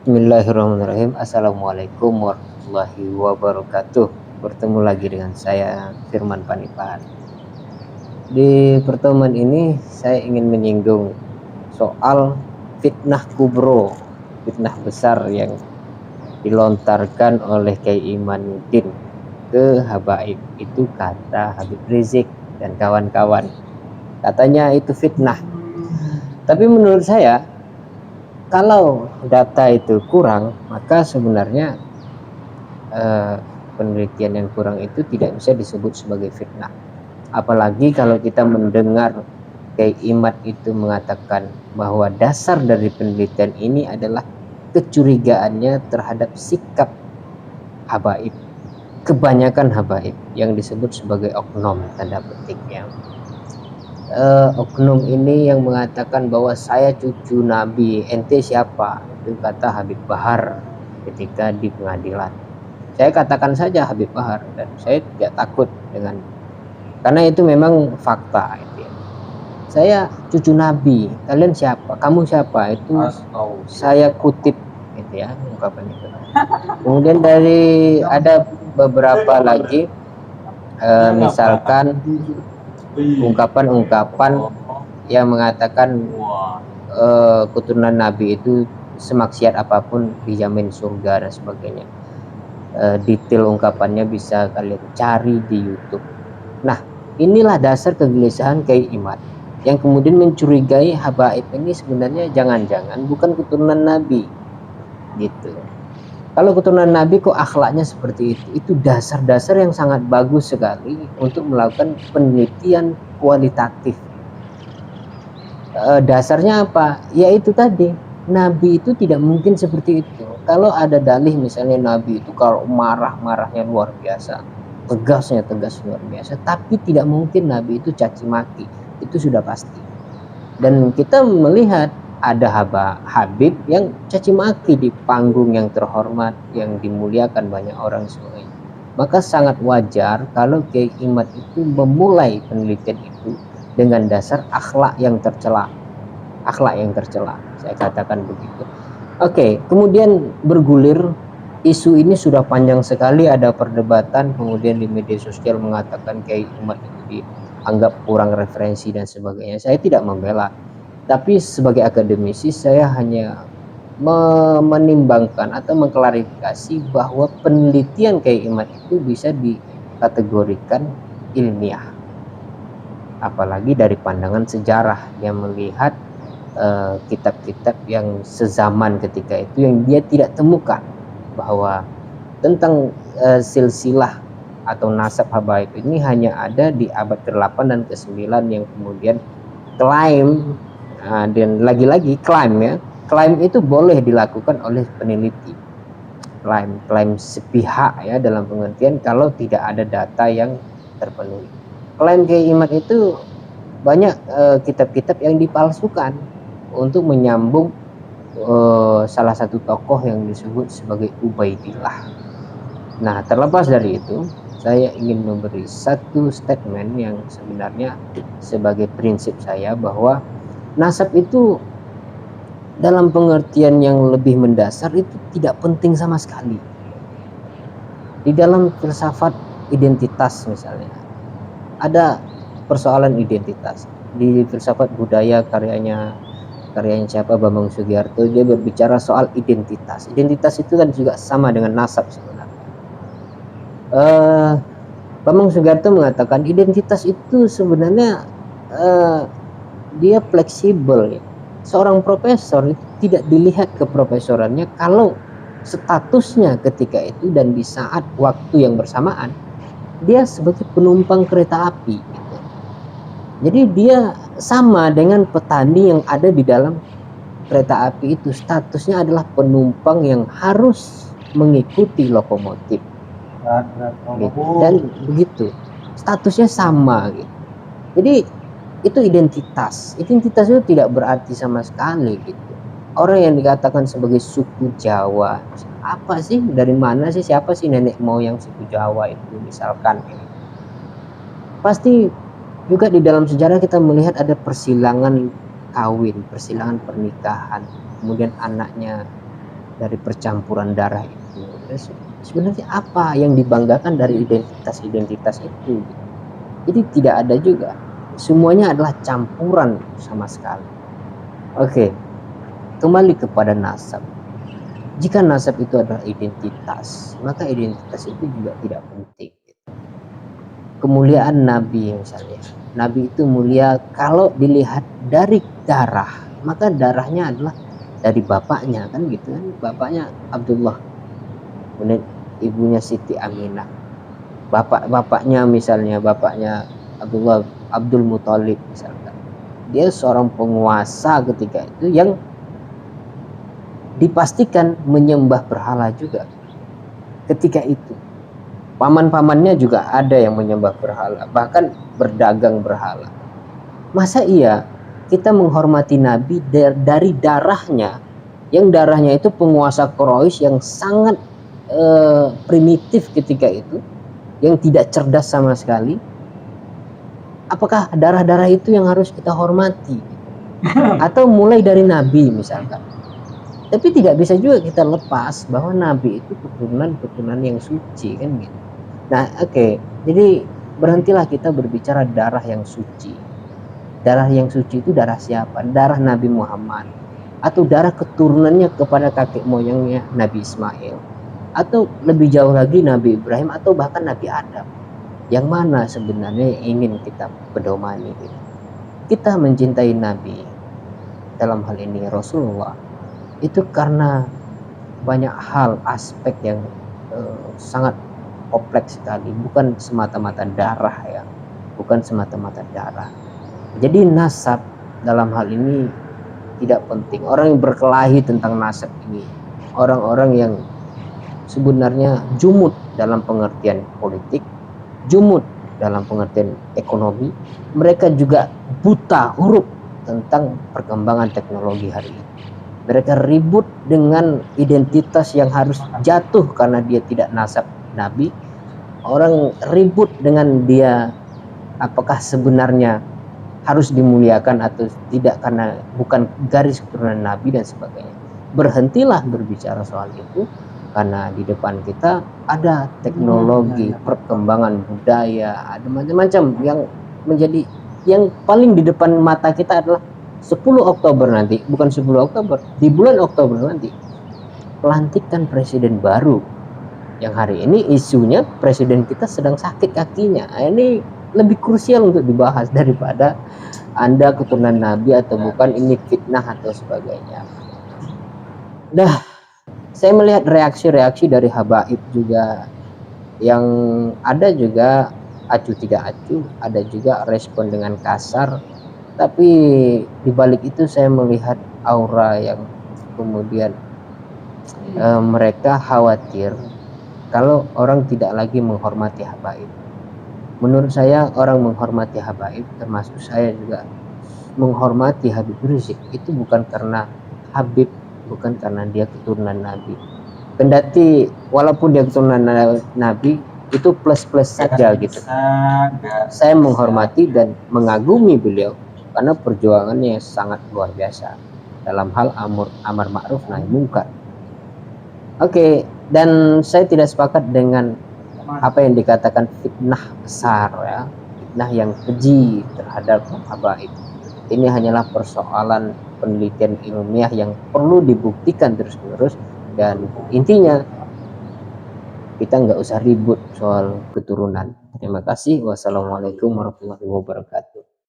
Bismillahirrahmanirrahim. Assalamualaikum warahmatullahi wabarakatuh. Bertemu lagi dengan saya Firman Panipahan. Di pertemuan ini saya ingin menyinggung soal fitnah kubro, fitnah besar yang dilontarkan oleh Kiai Imanuddin ke Habaib. Itu kata Habib Rizik dan kawan-kawan. Katanya itu fitnah. Tapi menurut saya, kalau data itu kurang, maka sebenarnya penelitian yang kurang itu tidak bisa disebut sebagai fitnah. Apalagi kalau kita mendengar Kiai Imad itu mengatakan bahwa dasar dari penelitian ini adalah kecurigaannya terhadap sikap habaib, kebanyakan habaib yang disebut sebagai oknum tanda petiknya. Oknum ini yang mengatakan bahwa saya cucu Nabi, ente siapa? Itu kata Habib Bahar ketika di pengadilan. Saya katakan saja Habib Bahar dan saya tidak takut dengan, karena itu memang fakta. Saya cucu Nabi, kalian siapa? Kamu siapa? Itu saya kutip gitu ya ungkapan itu. Kemudian ada beberapa lagi misalkan ungkapan-ungkapan yang mengatakan keturunan Nabi itu semaksiat apapun dijamin surga dan sebagainya. Detail ungkapannya bisa kalian cari di YouTube. Nah, inilah dasar kegelisahan Kiai Imad yang kemudian mencurigai habaib ini sebenarnya jangan-jangan bukan keturunan Nabi gitu. Kalau keturunan Nabi kok akhlaknya seperti itu? Itu dasar-dasar yang sangat bagus sekali untuk melakukan penelitian kualitatif. Dasarnya apa? Yaitu tadi, Nabi itu tidak mungkin seperti itu. Kalau ada dalih misalnya Nabi itu kalau marah-marahnya luar biasa, tegasnya tegas luar biasa, tapi tidak mungkin Nabi itu caci maki. Itu sudah pasti. Dan kita melihat ada Habib yang caci maki di panggung yang terhormat, yang dimuliakan banyak orang semuanya. Maka sangat wajar kalau Kiai Imad itu memulai penelitian itu dengan dasar akhlak yang tercela. Akhlak yang tercela, saya katakan begitu. Oke, kemudian bergulir isu ini sudah panjang sekali, ada perdebatan, kemudian di media sosial mengatakan Kiai Imad itu dianggap kurang referensi dan sebagainya. Saya tidak membela, tapi sebagai akademisi saya hanya menimbangkan atau mengklarifikasi bahwa penelitian Kiai Imad itu bisa dikategorikan ilmiah, apalagi dari pandangan sejarah. Dia melihat kitab-kitab yang sezaman ketika itu yang dia tidak temukan bahwa tentang silsilah atau nasab habaib ini hanya ada di abad ke-8 dan ke-9 yang kemudian klaim, dan lagi-lagi klaim itu boleh dilakukan oleh peneliti, klaim sepihak ya, dalam pengertian kalau tidak ada data yang terpenuhi. Klaim Kiai Imad itu banyak kitab-kitab yang dipalsukan untuk menyambung salah satu tokoh yang disebut sebagai Ubaidillah. Nah, terlepas dari itu, saya ingin memberi satu statement yang sebenarnya sebagai prinsip saya bahwa nasab itu dalam pengertian yang lebih mendasar itu tidak penting sama sekali. Di dalam filsafat identitas misalnya, ada persoalan identitas. Di filsafat budaya karyanya siapa, Bambang Sugiarto, dia berbicara soal identitas. Identitas itu kan juga sama dengan nasab sebenarnya. Bambang Sugiarto mengatakan identitas itu sebenarnya dia fleksibel ya. Seorang profesor itu tidak dilihat keprofesorannya kalau statusnya ketika itu dan di saat waktu yang bersamaan dia sebagai penumpang kereta api gitu. Jadi dia sama dengan petani yang ada di dalam kereta api itu, statusnya adalah penumpang yang harus mengikuti lokomotif gitu. Dan begitu statusnya sama gitu. Jadi itu identitas itu tidak berarti sama sekali gitu. Orang yang dikatakan sebagai suku Jawa, apa sih, dari mana sih, siapa sih nenek moyang suku Jawa itu misalkan gitu. Pasti juga di dalam sejarah kita melihat ada persilangan kawin, persilangan pernikahan, kemudian anaknya dari percampuran darah itu. Sebenarnya apa yang dibanggakan dari identitas-identitas itu? Jadi tidak ada juga. Semuanya adalah campuran sama sekali. Oke, kembali kepada nasab. Jika nasab itu adalah identitas, maka identitas itu juga tidak penting. Kemuliaan Nabi misalnya. Nabi itu mulia kalau dilihat dari darah, maka darahnya adalah dari bapaknya, kan gitu kan. Bapaknya Abdullah, kemudian ibunya Siti Aminah. Bapaknya misalnya, bapaknya Abdul Muthalib misalkan. Dia seorang penguasa ketika itu yang dipastikan menyembah berhala juga ketika itu. Paman-pamannya juga ada yang menyembah berhala, bahkan berdagang berhala. Masa iya kita menghormati Nabi dari darahnya, yang darahnya itu penguasa Quraisy yang sangat primitif ketika itu, yang tidak cerdas sama sekali? Apakah darah-darah itu yang harus kita hormati? Atau mulai dari Nabi misalkan? Tapi tidak bisa juga kita lepas bahwa Nabi itu keturunan yang suci, kan gitu. Nah, oke. Jadi berhentilah kita berbicara darah yang suci. Darah yang suci itu darah siapa? Darah Nabi Muhammad, atau darah keturunannya kepada kakek moyangnya Nabi Ismail, atau lebih jauh lagi Nabi Ibrahim, atau bahkan Nabi Adam. Yang mana sebenarnya yang ingin kita pedomani? Kita mencintai Nabi, dalam hal ini Rasulullah, itu karena banyak hal, aspek yang sangat kompleks sekali, bukan semata-mata darah ya, bukan semata-mata darah. Jadi nasab dalam hal ini tidak penting. Orang yang berkelahi tentang nasab ini orang-orang yang sebenarnya jumud dalam pengertian politik, jumud dalam pengertian ekonomi. Mereka juga buta huruf tentang perkembangan teknologi hari ini. Mereka ribut dengan identitas yang harus jatuh karena dia tidak nasab Nabi. Orang ribut dengan dia apakah sebenarnya harus dimuliakan atau tidak karena bukan garis keturunan Nabi dan sebagainya. Berhentilah berbicara soal itu, karena di depan kita ada teknologi, perkembangan budaya, ada macam-macam yang menjadi yang paling di depan mata kita adalah 10 Oktober nanti, bukan 10 Oktober, di bulan Oktober nanti pelantikan presiden baru, yang hari ini isunya presiden kita sedang sakit kakinya. Ini lebih krusial untuk dibahas daripada Anda keturunan Nabi atau bukan, ini fitnah atau sebagainya. Dah, saya melihat reaksi-reaksi dari habaib juga, yang ada juga acuh tidak acuh, ada juga respon dengan kasar. Tapi dibalik itu saya melihat aura yang kemudian mereka khawatir kalau orang tidak lagi menghormati habaib. Menurut saya orang menghormati habaib, termasuk saya juga menghormati Habib Rizik, itu bukan karena Habib, bukan karena dia keturunan Nabi. Kendati walaupun dia keturunan Nabi, itu plus-plus saja gitu. Saya menghormati dan mengagumi beliau karena perjuangannya sangat luar biasa dalam hal amar ma'ruf nahi munkar. Oke, dan saya tidak sepakat dengan apa yang dikatakan fitnah besar ya, fitnah yang keji terhadap habaib. Ini hanyalah persoalan penelitian ilmiah yang perlu dibuktikan terus-menerus, dan intinya kita nggak usah ribut soal keturunan. Terima kasih. Wassalamualaikum warahmatullahi wabarakatuh.